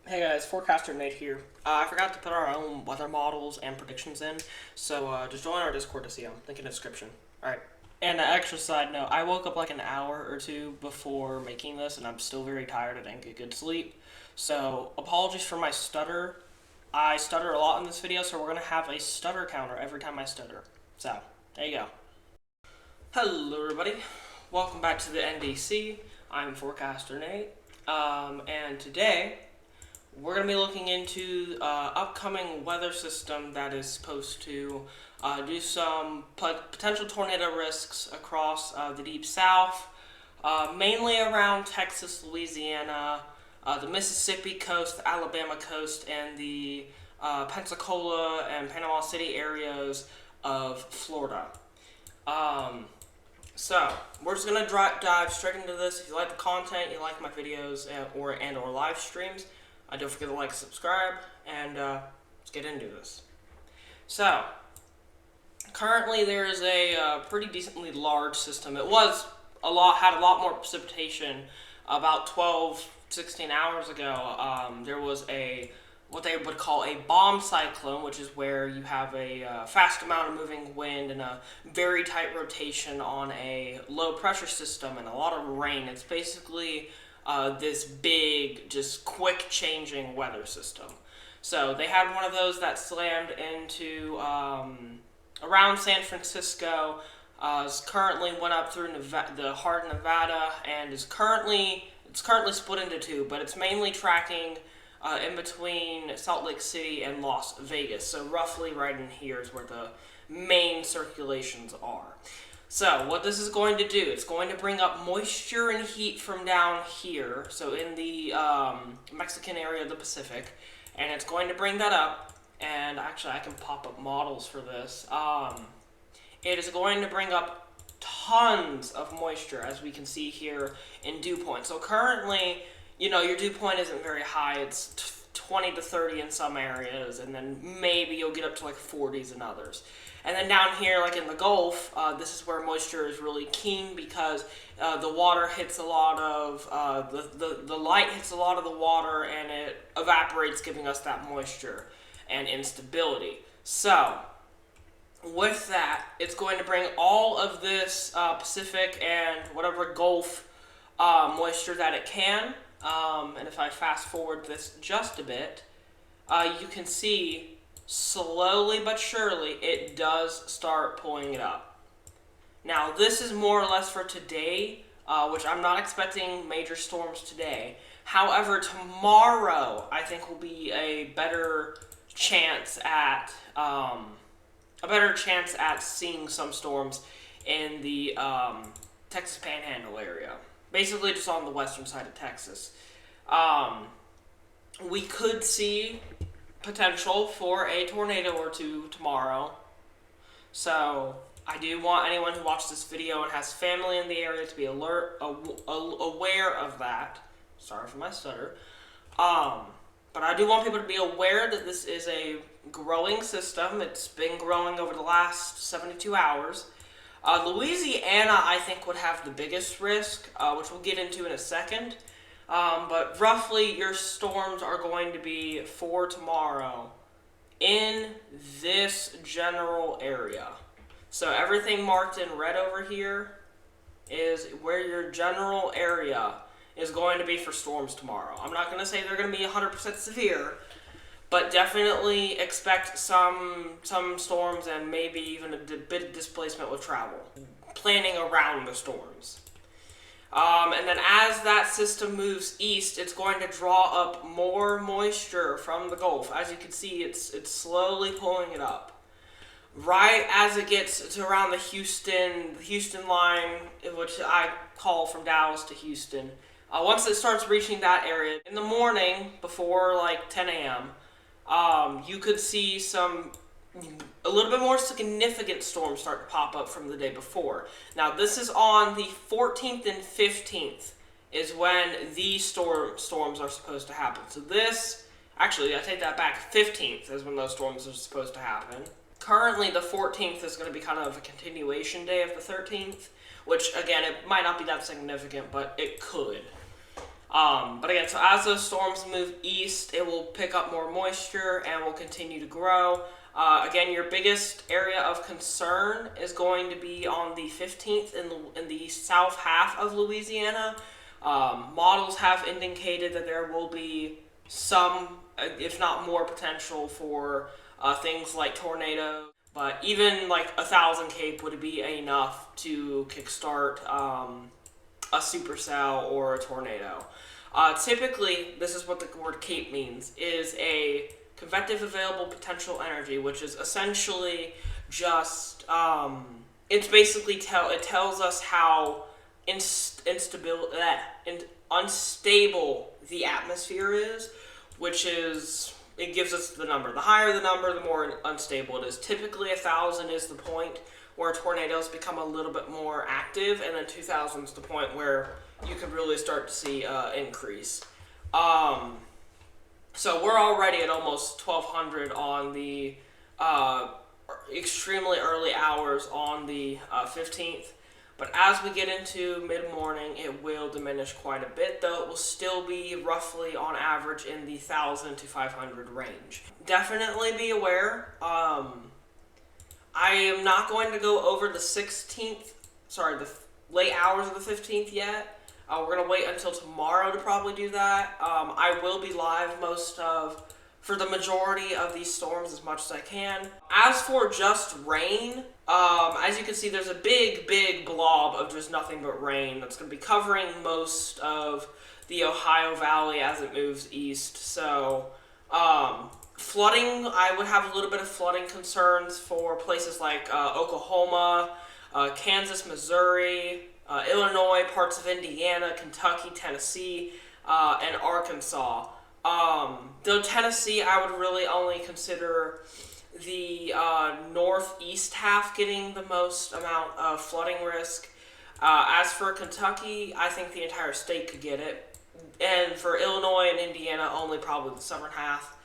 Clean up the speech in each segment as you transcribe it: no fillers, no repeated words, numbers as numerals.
Hey guys, Forecaster Nate here. I forgot to put our own weather models and predictions in, so just join our Discord to see them. Link in the description. Alright. And an extra side note, I woke up like an hour or two before making this, and I'm still very tired. I didn't get good sleep. So, apologies for my stutter. I stutter a lot in this video, so we're going to have a stutter counter every time I stutter. So, there you go. Hello everybody. Welcome back to the NDC. I'm Forecaster Nate. And today we're going to be looking into upcoming weather system that is supposed to do some potential tornado risks across the deep south, mainly around Texas, Louisiana, the Mississippi coast, the Alabama coast, and the Pensacola and Panama City areas of Florida. So, we're just going to dive straight into this. If you like the content, you like my videos or live streams, don't forget to like and subscribe, and let's get into this. So, currently there is a pretty decently large system. It had a lot more precipitation about 12, 16 hours ago. There was what they would call a bomb cyclone, which is where you have a fast amount of moving wind and a very tight rotation on a low pressure system and a lot of rain. It's basically this big, just quick changing weather system. So they had one of those that slammed into around San Francisco. Currently went up through the heart of Nevada, and it's currently split into two, but it's mainly tracking in between Salt Lake City and Las Vegas. So roughly right in here is where the main circulations are. So what this is going to do, it's going to bring up moisture and heat from down here, so in the Mexican area of the Pacific, and it's going to bring that up, and actually I can pop up models for this. It is going to bring up tons of moisture, as we can see here in dew point. So currently, your dew point isn't very high. It's 20 to 30 in some areas, and then maybe you'll get up to like 40s in others. And then down here, like in the Gulf, this is where moisture is really keen because the water hits a lot of, the light hits a lot of the water and it evaporates, giving us that moisture and instability. So, with that, it's going to bring all of this Pacific and whatever Gulf moisture that it can. And if I fast forward this just a bit, you can see slowly but surely it does start pulling it up. Now this is more or less for today, which I'm not expecting major storms today. However, tomorrow I think will be a better chance at seeing some storms in the Texas Panhandle area. Basically just on the western side of Texas. We could see potential for a tornado or two tomorrow. So I do want anyone who watches this video and has family in the area to be aware of that. Sorry for my stutter. But I do want people to be aware that this is a growing system. It's been growing over the last 72 hours. Louisiana, I think, would have the biggest risk, which we'll get into in a second. But roughly, your storms are going to be for tomorrow in this general area. So everything marked in red over here is where your general area is going to be for storms tomorrow. I'm not going to say they're going to be 100% severe, but definitely expect some storms and maybe even a bit of displacement with travel. Planning around the storms. And then as that system moves east, it's going to draw up more moisture from the Gulf. As you can see, it's slowly pulling it up. Right as it gets to around the Houston line, which I call from Dallas to Houston, once it starts reaching that area, in the morning, before like 10 a.m., you could see a little bit more significant storms start to pop up from the day before. Now, this is on the 14th and 15th is when these storms are supposed to happen. So actually, I take that back, 15th is when those storms are supposed to happen. Currently, the 14th is going to be kind of a continuation day of the 13th, which, again, it might not be that significant, but it could. But again, so as those storms move east, it will pick up more moisture and will continue to grow. Again, your biggest area of concern is going to be on the 15th in the south half of Louisiana. Models have indicated that there will be some, if not more, potential for things like tornadoes. But even like 1,000 Cape would be enough to kickstart a supercell or a tornado. Typically, this is what the word Cape means, is a convective available potential energy, which is essentially just, it's basically it tells us how unstable the atmosphere is, which is, it gives us the number. The higher the number, the more unstable it is. Typically 1,000 is the point where tornadoes become a little bit more active, and then 2,000 is the point where you could really start to see increase. So we're already at almost 1,200 on the extremely early hours on the 15th. But as we get into mid-morning, it will diminish quite a bit, though it will still be roughly on average in the 1,000 to 500 range. Definitely be aware. I am not going to go over the 16th, the late hours of the 15th yet. We're going to wait until tomorrow to probably do that. I will be live for the majority of these storms as much as I can. As for just rain, as you can see, there's a big blob of just nothing but rain that's going to be covering most of the Ohio Valley as it moves east. So, flooding, I would have a little bit of flooding concerns for places like Oklahoma, Kansas, Missouri, Illinois, parts of Indiana, Kentucky, Tennessee, and Arkansas. Though Tennessee, I would really only consider the northeast half getting the most amount of flooding risk. As for Kentucky, I think the entire state could get it. And for Illinois and Indiana, only probably the southern half.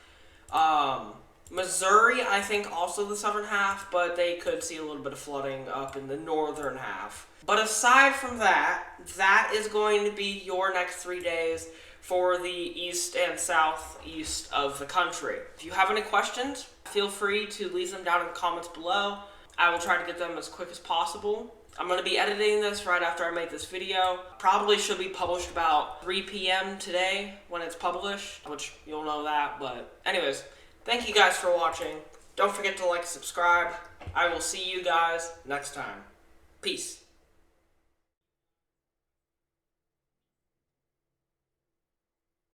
Missouri, I think also the southern half, but they could see a little bit of flooding up in the northern half. But aside from that, that is going to be your next 3 days for the east and southeast of the country. If you have any questions, feel free to leave them down in the comments below. I will try to get them as quick as possible. I'm going to be editing this right after I make this video. Probably should be published about 3 p.m. today when it's published, which you'll know that, but anyways, thank you guys for watching. Don't forget to like and subscribe. I will see you guys next time. Peace.